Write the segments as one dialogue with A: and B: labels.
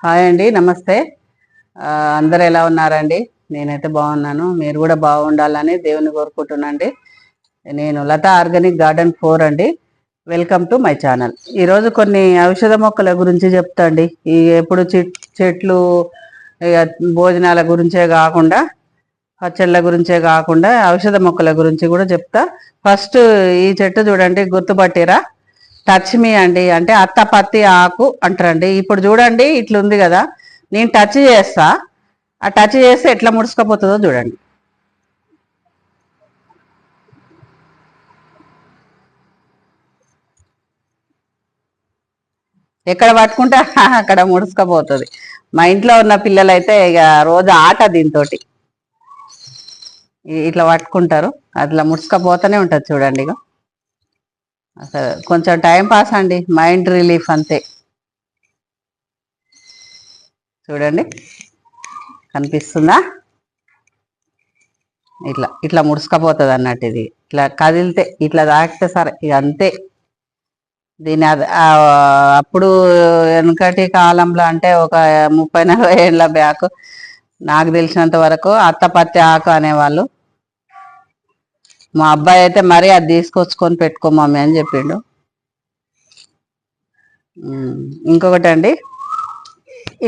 A: Hi అండి, నమస్తే. అందరు ఎలా ఉన్నారండి? నేనైతే బాగున్నాను. మీరు కూడా బాగుండాలని దేవుని కోరుకుంటున్నాండి. నేను లతా ఆర్గానిక్ గార్డెన్ 4 అండి. Welcome to my channel. ఈరోజు కొన్ని ఔషధ మొక్కల గురించి చెప్తా అండి. ఈ ఎప్పుడు చెట్లు ఇక భోజనాల గురించే కాకుండా, పచ్చళ్ళ గురించే కాకుండా ఔషధ మొక్కల గురించి కూడా చెప్తా. ఫస్ట్ ఈ చెట్టు చూడండి, గుర్తుపట్టిరా? టచ్ మీ అండి, అంటే అత్తపత్తి ఆకు అంటారండి. ఇప్పుడు చూడండి ఇట్లుంది కదా, నేను టచ్ చేస్తా. ఆ టచ్ చేస్తే ఎట్లా ముడుచుకపోతుందో చూడండి. ఎక్కడ పట్టుకుంటే అక్కడ ముడుచుకపోతుంది. మా ఇంట్లో ఉన్న పిల్లలైతే ఇక రోజు ఆట దీంతో ఇట్లా పట్టుకుంటారు, అట్లా ముడుచుకపోతూనే ఉంటుంది చూడండి. ఇక అసలు కొంచెం టైం పాస్ అండి, మైండ్ రిలీఫ్ అంతే. చూడండి, కనిపిస్తుందా? ఇట్లా ఇట్లా ముడుచుకపోతుంది అన్నట్టు. ఇది ఇట్లా కదిలితే ఇట్లా తాకితే సరే ఇక అంతే. దీని అప్పుడు వెనకటి కాలంలో అంటే ఒక 30-40 ఏళ్ళ బ్యాక్ నాకు తెలిసినంత వరకు అత్తపత్తి ఆకు అనేవాళ్ళు. మా అబ్బాయి అయితే మరీ అది తీసుకొచ్చుకొని పెట్టుకో మమ్మీ అని చెప్పిండు. ఇంకొకటి అండి,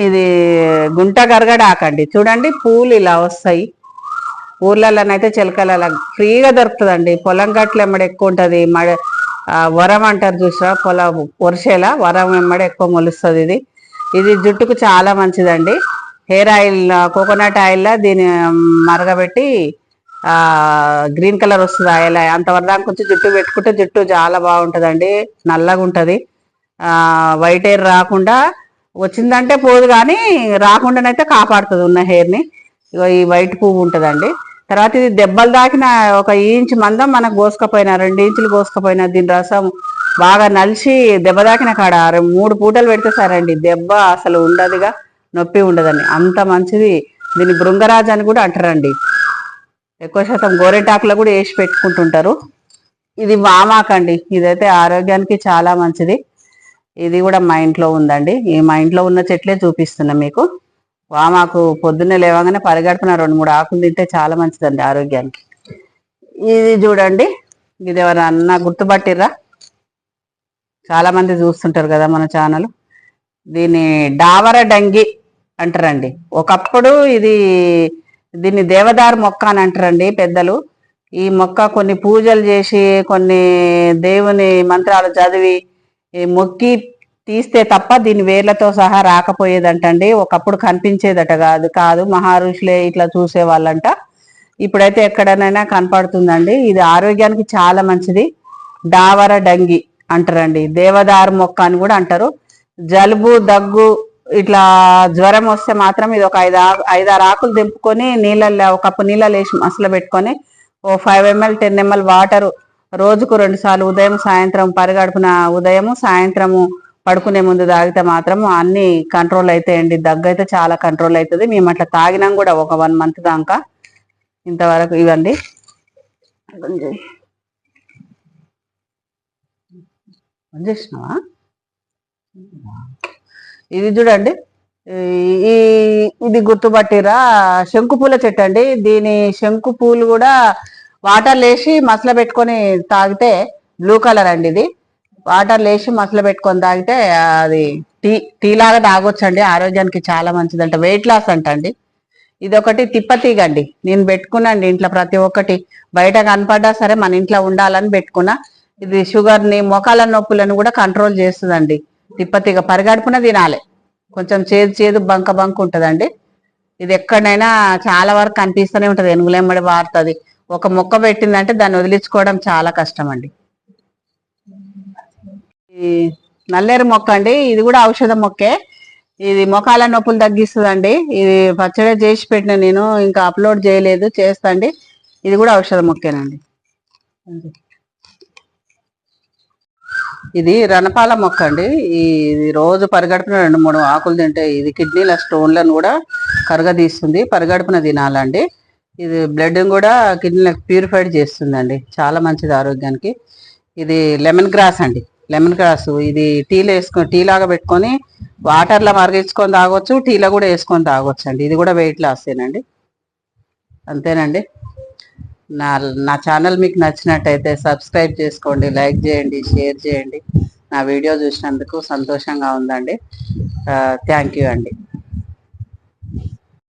A: ఇది గుంట గరగడ ఆకండి. చూడండి పూలు ఇలా వస్తాయి. ఊర్లలోనైతే చిలకలలో ఫ్రీగా దొరుకుతుందండి. పొలం గట్ల ఎమ్మడి ఎక్కువ ఉంటుంది. వరం అంటారు చూసా, పొలం వర్షేలా వరం ఎమ్మడి ఎక్కువ మొలుస్తుంది. ఇది జుట్టుకు చాలా మంచిదండి. హెయిర్ ఆయిల్, కోకోనట్ ఆయిల్లో దీన్ని మరగబెట్టి గ్రీన్ కలర్ వస్తుంది ఆయిల్. అంతవరదాకా కొంచెం జుట్టు పెట్టుకుంటే జుట్టు చాలా బాగుంటుందండి, నల్లగా ఉంటుంది. వైట్ హెయిర్ రాకుండా, వచ్చిందంటే పోదు కానీ రాకుండానైతే కాపాడుతుంది ఉన్న హెయిర్ని. ఈ వైట్ పువ్వు ఉంటుందండి. తర్వాత ఇది దెబ్బలు దాకిన 1 ఇంచ్ మందం మనకు కోసుకపోయినా, 2 ఇంచులు కోసుకపోయినా దీని రసం బాగా నలిసి దెబ్బ దాకిన కాడ 3 పూటలు పెడితే సరండి, దెబ్బ అసలు ఉండదుగా, నొప్పి ఉండదండి, అంత మంచిది. దీన్ని భృంగరాజు అని కూడా అంటారండి. ఎక్కువ శాతం గోరెంటాకులో కూడా వేసి పెట్టుకుంటుంటారు. ఇది వామాకండి. ఇదైతే ఆరోగ్యానికి చాలా మంచిది. ఇది కూడా మా ఇంట్లో ఉందండి. మా ఇంట్లో ఉన్న చెట్లే చూపిస్తున్నా మీకు. వామాకు పొద్దున్నే లేవగానే పరిగడుపున 2-3 ఆకులు తింటే చాలా మంచిదండి ఆరోగ్యానికి. ఇది చూడండి, ఇది ఎవరన్నా గుర్తుపట్టిర్రా? చాలా మంది చూస్తుంటారు కదా మన ఛానల్. దీన్ని డావర డంగి అంటారండి. ఒకప్పుడు దీన్ని దేవదారు మొక్క అని అంటారండి పెద్దలు. ఈ మొక్క కొన్ని పూజలు చేసి, కొన్ని దేవుని మంత్రాలు చదివి మొక్కి తీస్తే తప్ప దీని వేర్లతో సహా రాకపోయేదంటండి. ఒకప్పుడు కనిపించేదట కాదు మహారుషులే ఇట్లా చూసేవాళ్ళంట. ఇప్పుడైతే ఎక్కడనైనా కనపడుతుందండి. ఇది ఆరోగ్యానికి చాలా మంచిది. డావర డంగి అంటారండి. దేవదారు మొక్క అని కూడా అంటారు. జలుబు, దగ్గు, ఇట్లా జ్వరం వస్తే మాత్రం ఇది ఒక 5-6 ఆకులు దింపుకొని నీళ్ళల్లో, 1 కప్పు నీళ్ళలో వేసి మసలు పెట్టుకొని 5 ml 10 ml వాటర్ రోజుకు 2 సార్లు, ఉదయం సాయంత్రం, పరిగడుపున ఉదయము సాయంత్రము పడుకునే ముందు తాగితే మాత్రం అన్ని కంట్రోల్ అవుతాయండి. దగ్గు అయితే చాలా కంట్రోల్ అవుతుంది. మేము అట్లా తాగినాం కూడా ఒక 1 month దాకా. ఇంతవరకు ఇవ్వండి. చేసినావా? ఇది చూడండి, ఇది గుర్తుపట్టిరా? శంకు పూల చెట్టు అండి. దీని శంకు పూలు కూడా వాటర్ లేసి మసల పెట్టుకొని తాగితే బ్లూ కలర్ అండి. ఇది వాటర్ లేసి మసల పెట్టుకొని తాగితే అది టీ లాగా తాగొచ్చండి. ఆరోగ్యానికి చాలా మంచిదంట, వెయిట్ లాస్ అంట అండి. ఇది ఒకటి తిప్పతీగ అండి. నేను పెట్టుకున్నాండి ఇంట్లో. ప్రతి ఒక్కటి బయట కనపడ్డా సరే మన ఇంట్లో ఉండాలని పెట్టుకున్నా. ఇది షుగర్ని, మోకాల నొప్పులను కూడా కంట్రోల్ చేస్తుందండి. తిప్పతీగ పరిగడుపున తినాలి. కొంచెం చేదు బంక ఉంటుందండి. ఇది ఎక్కడైనా చాలా వరకు కనిపిస్తూనే ఉంటుంది, ఎనుగులెమ్మడి వారుతుంది. ఒక మొక్క పెట్టిందంటే దాన్ని వదిలించుకోవడం చాలా కష్టం అండి. ఈ నల్లేరు మొక్క అండి. ఇది కూడా ఔషధ మొక్కే. ఇది మొఖాల నొప్పులు తగ్గిస్తుందండి. ఇది పచ్చడి చేసి పెట్టిన, నేను ఇంకా అప్లోడ్ చేయలేదు, చేస్తాండి. ఇది కూడా ఔషధ మొక్కేనండి. ఇది రణపాల మొక్క అండి. ఇది రోజు పరిగడుపున 2-3 ఆకులు తింటే ఇది కిడ్నీల స్టోన్లను కూడా కరగదీస్తుంది. పరిగడుపున తినాలండి. ఇది బ్లడ్ కూడా కిడ్నీలకు ప్యూరిఫైడ్ చేస్తుందండి. చాలా మంచిది ఆరోగ్యానికి. ఇది లెమన్ గ్రాస్ అండి. లెమన్ గ్రాస్ ఇది టీలో వేసుకొని టీ లాగా పెట్టుకొని వాటర్లో మరిగించుకొని తాగొచ్చు, టీలో కూడా వేసుకొని తాగొచ్చు అండి. ఇది కూడా వెయిట్ లాసేనండి. అంతేనండి. నా నా ఛానల్ మీకు నచ్చినట్టయితే సబ్స్క్రైబ్ చేసుకోండి, లైక్ చేయండి, షేర్ చేయండి. నా వీడియో చూసినందుకు సంతోషంగా ఉందండి. థ్యాంక్ యూ అండి.